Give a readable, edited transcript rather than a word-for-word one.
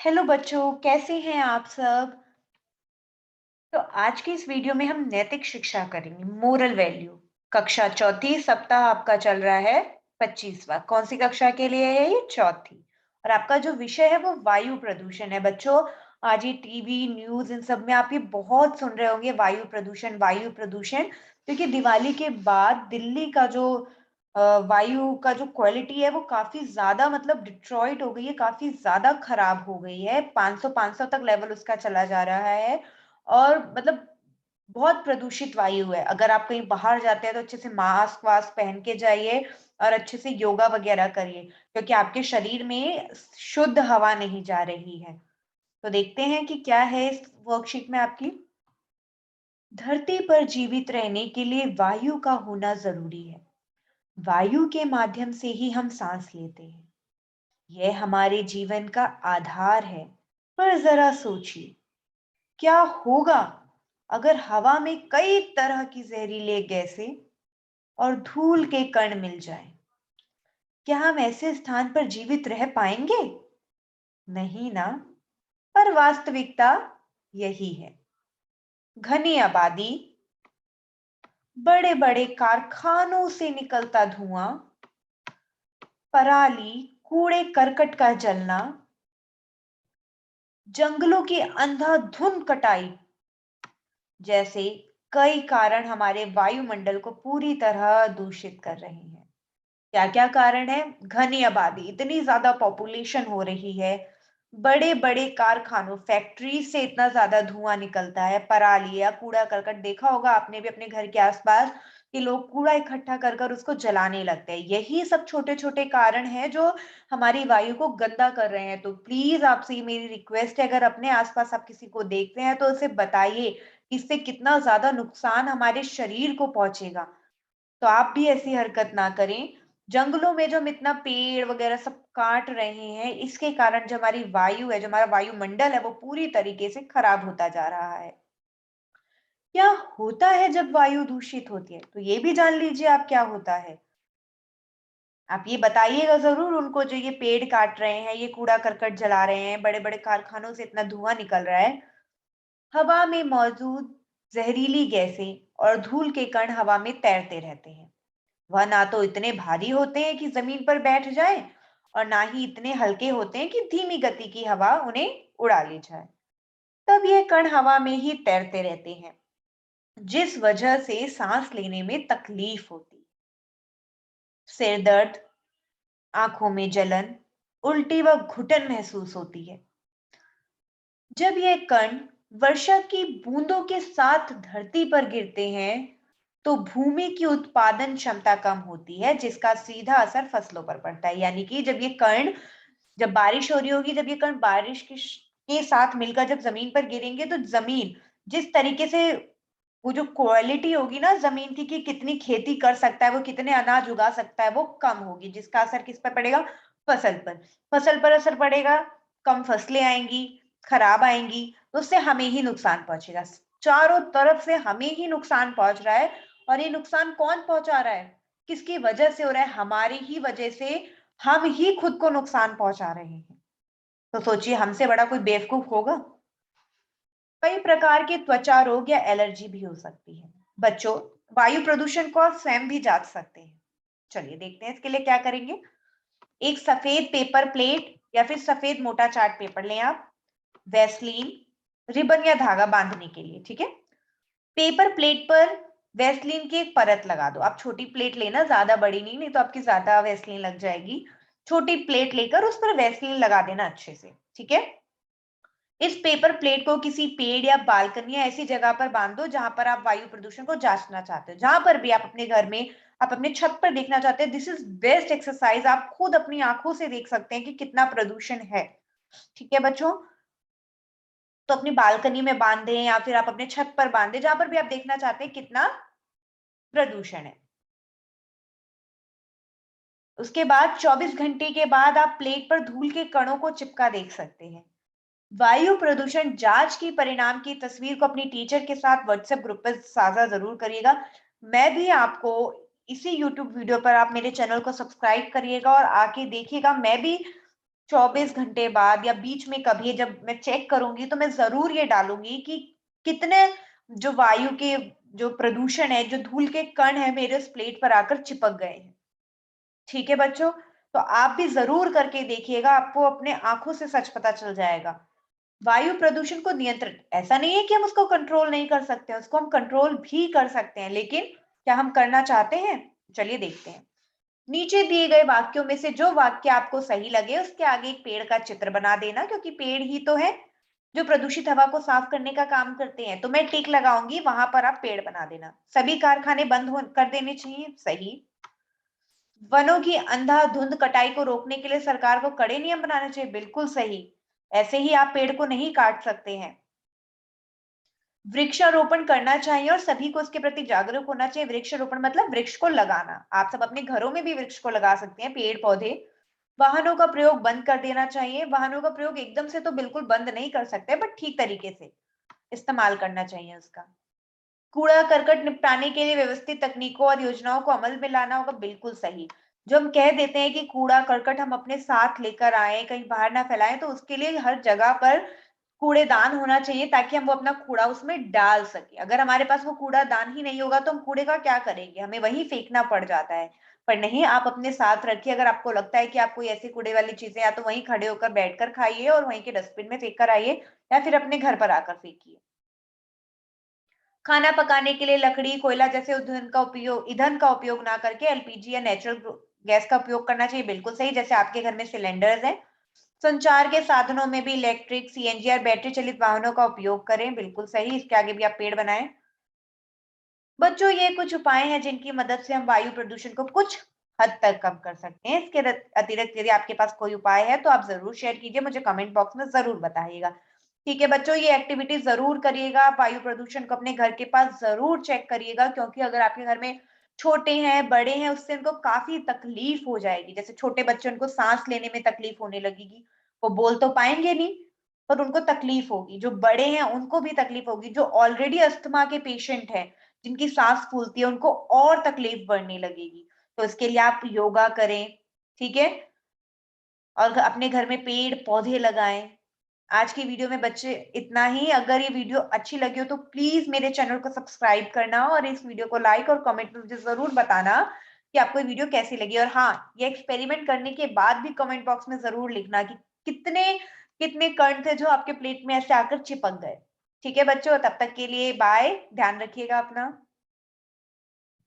Hello बच्चों, कैसे हैं आप सब। तो आज की इस वीडियो में हम नैतिक शिक्षा करेंगे, मोरल वैल्यू। कक्षा चौथी, सप्ताह आपका चल रहा है 25वां। कौन सी कक्षा के लिए है ये? चौथी। और आपका जो विषय है वो वायु प्रदूषण है बच्चों। आज ये टीवी न्यूज इन सब में आप ये बहुत सुन रहे होंगे, वायु प्रदूषण वायु प्रदूषण। क्योंकि दिवाली के बाद दिल्ली का जो वायु का जो क्वालिटी है वो काफी ज्यादा, मतलब डिट्रॉइट हो गई है, काफी ज्यादा खराब हो गई है। 500 तक लेवल उसका चला जा रहा है। और मतलब बहुत प्रदूषित वायु है। अगर आप कहीं बाहर जाते हैं तो अच्छे से मास्क वास्क पहन के जाइए और अच्छे से योगा वगैरह करिए, क्योंकि आपके शरीर में शुद्ध हवा नहीं जा रही है। तो देखते हैं कि क्या है इस वर्कशीट में आपकी। धरती पर जीवित रहने के लिए वायु का होना जरूरी है। वायु के माध्यम से ही हम सांस लेते हैं। यह हमारे जीवन का आधार है। पर जरा सोचिए, क्या होगा अगर हवा में कई तरह की जहरीले गैसें और धूल के कण मिल जाएं? क्या हम ऐसे स्थान पर जीवित रह पाएंगे? नहीं ना। पर वास्तविकता यही है। घनी आबादी, बड़े बड़े कारखानों से निकलता धुआं, पराली, कूड़े करकट का जलना, जंगलों की अंधाधुंध कटाई जैसे कई कारण हमारे वायुमंडल को पूरी तरह दूषित कर रहे हैं। क्या क्या कारण है? घनी आबादी, इतनी ज्यादा पॉपुलेशन हो रही है। बड़े बड़े कारखानों, फैक्ट्री से इतना ज्यादा धुआं निकलता है। पराली या कूड़ा करकट, देखा होगा आपने भी अपने घर के आसपास कि लोग कूड़ा इकट्ठा कर कर उसको जलाने लगते हैं। यही सब छोटे छोटे कारण हैं जो हमारी वायु को गंदा कर रहे हैं। तो प्लीज आपसे ये मेरी रिक्वेस्ट है, अगर अपने आसपास आप किसी को देखते हैं तो उसे बताइए इससे कितना ज्यादा नुकसान हमारे शरीर को पहुंचेगा। तो आप भी ऐसी हरकत ना करें। जंगलों में जो हम इतना पेड़ वगैरह सब काट रहे हैं, इसके कारण जो हमारी वायु है, जो हमारा वायुमंडल है, वो पूरी तरीके से खराब होता जा रहा है। क्या होता है जब वायु दूषित होती है? तो ये भी जान लीजिए आप, क्या होता है। आप ये बताइएगा जरूर उनको जो ये पेड़ काट रहे हैं, ये कूड़ा करकट जला रहे हैं, बड़े बड़े कारखानों से इतना धुआं निकल रहा है। हवा में मौजूद जहरीली गैसें और धूल के कण हवा में तैरते रहते हैं। वह ना तो इतने भारी होते हैं कि जमीन पर बैठ जाएं, और ना ही इतने हल्के होते हैं कि धीमी गति की हवा उन्हें उड़ा ले जाए। तब ये कण हवा में ही तैरते रहते हैं, जिस वजह से सांस लेने में तकलीफ होती, सिर दर्द, आंखों में जलन, उल्टी व घुटन महसूस होती है। जब ये कण वर्षा की बूंदों के साथ धरती पर गिरते हैं तो भूमि की उत्पादन क्षमता कम होती है, जिसका सीधा असर फसलों पर पड़ता है। यानी कि जब ये कण, जब बारिश हो रही होगी, जब ये कण बारिश के साथ मिलकर जब जमीन पर गिरेंगे तो जमीन जिस तरीके से, वो जो क्वालिटी होगी ना जमीन की कि कितनी खेती कर सकता है, वो कितने अनाज उगा सकता है, वो कम होगी, जिसका असर किस पर पड़ेगा? फसल पर। फसल पर असर पड़ेगा, कम फसलें आएंगी, खराब आएंगी, तो उससे हमें ही नुकसान पहुंचेगा। चारों तरफ से हमें ही नुकसान पहुंच रहा है। और ये नुकसान कौन पहुंचा रहा है? किसकी वजह से हो रहा है? हमारी ही वजह से। हम ही खुद को नुकसान पहुंचा रहे हैं। तो सोचिए, हमसे बड़ा कोई बेवकूफ होगा? कई प्रकार के त्वचा रोग या एलर्जी भी हो सकती है। बच्चों, वायु प्रदूषण को आप स्वयं भी जांच सकते हैं। चलिए देखते हैं इसके लिए क्या करेंगे। एक सफेद पेपर प्लेट या फिर सफेद मोटा चार्ट पेपर लें आप। वैसलीन, रिबन या धागा बांधने के लिए, ठीक है। पेपर प्लेट पर वैसलीन की एक परत लगा दो। आप छोटी प्लेट लेना, ज्यादा बड़ी नहीं, नहीं तो आपकी ज्यादा वैसलीन लग जाएगी। छोटी प्लेट लेकर उस पर वैसलीन लगा देना अच्छे से, ठीक है। इस पेपर प्लेट को किसी पेड़ या बालकनी या ऐसी जगह पर बांध दो जहां पर आप वायु प्रदूषण को जांचना चाहते हो। जहां पर भी आप अपने घर में, आप अपने छत पर देखना चाहते हैं, दिस इज बेस्ट एक्सरसाइज। आप खुद अपनी आंखों से देख सकते हैं कि कितना प्रदूषण है, ठीक है बच्चों। तो अपनी बालकनी में बांधे या फिर आप अपने छत पर बांधे, जहां पर भी आप देखना चाहते हैं कितना प्रदूषण है। उसके बाद 24 घंटे के बाद आप प्लेट पर धूल के कणों को चिपका देख सकते हैं। वायु प्रदूषण जांच की परिणाम की तस्वीर को अपनी टीचर के साथ व्हाट्सएप ग्रुप पर साझा जरूर करिएगा। मैं भी आपको इसी यूट्यूब वीडियो पर, आप मेरे चैनल को सब्सक्राइब करिएगा और आके देखिएगा। मैं भी 24 घंटे बाद या बीच में कभी जब मैं चेक करूंगी तो मैं जरूर ये डालूंगी कि कितने जो वायु के जो प्रदूषण है, जो धूल के कण है मेरे उस प्लेट पर आकर चिपक गए हैं। ठीक है बच्चों, तो आप भी जरूर करके देखिएगा, आपको अपने आंखों से सच पता चल जाएगा। वायु प्रदूषण को नियंत्रित, ऐसा नहीं है कि हम उसको कंट्रोल नहीं कर सकते, उसको हम कंट्रोल भी कर सकते हैं, लेकिन क्या हम करना चाहते हैं? चलिए देखते हैं। नीचे दिए गए वाक्यों में से जो वाक्य आपको सही लगे उसके आगे एक पेड़ का चित्र बना देना, क्योंकि पेड़ ही तो है जो प्रदूषित हवा को साफ करने का काम करते हैं। तो मैं टिक लगाऊंगी, वहां पर आप पेड़ बना देना। सभी कारखाने बंद कर देने चाहिए, सही। वनों की अंधाधुंध कटाई को रोकने के लिए सरकार को कड़े नियम बनाने चाहिए, बिल्कुल सही। ऐसे ही आप पेड़ को नहीं काट सकते हैं। वृक्षारोपण करना चाहिए और सभी को उसके प्रति जागरूक होना चाहिए। वृक्षारोपण मतलब वृक्ष को लगाना। आप सब अपने घरों में भी वृक्ष को लगा सकते हैं, पेड़ पौधे। वाहनों का प्रयोग बंद कर देना चाहिए। वाहनों का प्रयोग एकदम से तो बिल्कुल बंद नहीं कर सकते, बट ठीक तरीके से इस्तेमाल करना चाहिए उसका। कूड़ा करकट निपटाने के लिए व्यवस्थित तकनीकों और योजनाओं को अमल में लाना होगा, बिल्कुल सही। जो हम कह देते हैं कि कूड़ा करकट हम अपने साथ लेकर आए, कहीं बाहर ना फैलाएं, तो उसके लिए हर जगह पर कूड़ेदान होना चाहिए, ताकि हम वो अपना कूड़ा उसमें डाल सके। अगर हमारे पास वो कूड़ादान ही नहीं होगा तो हम कूड़े का क्या करेंगे, हमें वही फेंकना पड़ जाता है। पर नहीं, आप अपने साथ रखिए। अगर आपको लगता है कि आप कोई ऐसी कूड़े वाली चीजें, या तो वहीं खड़े होकर बैठकर खाइए और वहीं के डस्टबिन में फेंक कर आइए, या फिर अपने घर पर आकर फेंकिए। खाना पकाने के लिए लकड़ी, कोयला जैसे ईंधन का उपयोग ना करके एलपीजी या नेचुरल गैस का उपयोग करना चाहिए, बिल्कुल सही। जैसे आपके घर में सिलेंडर्स हैं। संचार के साधनों में भी इलेक्ट्रिक, सीएनजी और बैटरी चलित वाहनों का उपयोग करें, बिल्कुल सही। इसके आगे भी आप पेड़ बनाएं। बच्चों, ये कुछ उपाय हैं जिनकी मदद से हम वायु प्रदूषण को कुछ हद तक कम कर सकते हैं। इसके अतिरिक्त यदि आपके पास कोई उपाय है तो आप जरूर शेयर कीजिए, मुझे कमेंट बॉक्स में जरूर बताइएगा। ठीक है बच्चों, ये एक्टिविटी जरूर करिएगा। आप वायु प्रदूषण को अपने घर के पास जरूर चेक करिएगा, क्योंकि अगर आपके घर में छोटे हैं, बड़े हैं, उससे उनको काफी तकलीफ हो जाएगी। जैसे छोटे बच्चे, उनको सांस लेने में तकलीफ होने लगेगी। वो बोल तो पाएंगे नहीं, पर उनको तकलीफ होगी। जो बड़े हैं उनको भी तकलीफ होगी। जो ऑलरेडी अस्थमा के पेशेंट हैं, जिनकी सांस फूलती है, उनको और तकलीफ बढ़ने लगेगी। तो इसके लिए आप योगा करें, ठीक है, और अपने घर में पेड़ पौधे लगाएं। आज की वीडियो में बच्चे इतना ही। अगर ये वीडियो अच्छी लगी हो तो प्लीज मेरे चैनल को सब्सक्राइब करना और इस वीडियो को लाइक और कमेंट में मुझे जरूर बताना कि आपको ये वीडियो कैसी लगी। और हाँ, ये एक्सपेरिमेंट करने के बाद भी कमेंट बॉक्स में जरूर लिखना कि कितने कितने कण थे जो आपके प्लेट में ऐसे आकर चिपक गए। ठीक है बच्चों, तब तक के लिए बाय, ध्यान रखिएगा अपना।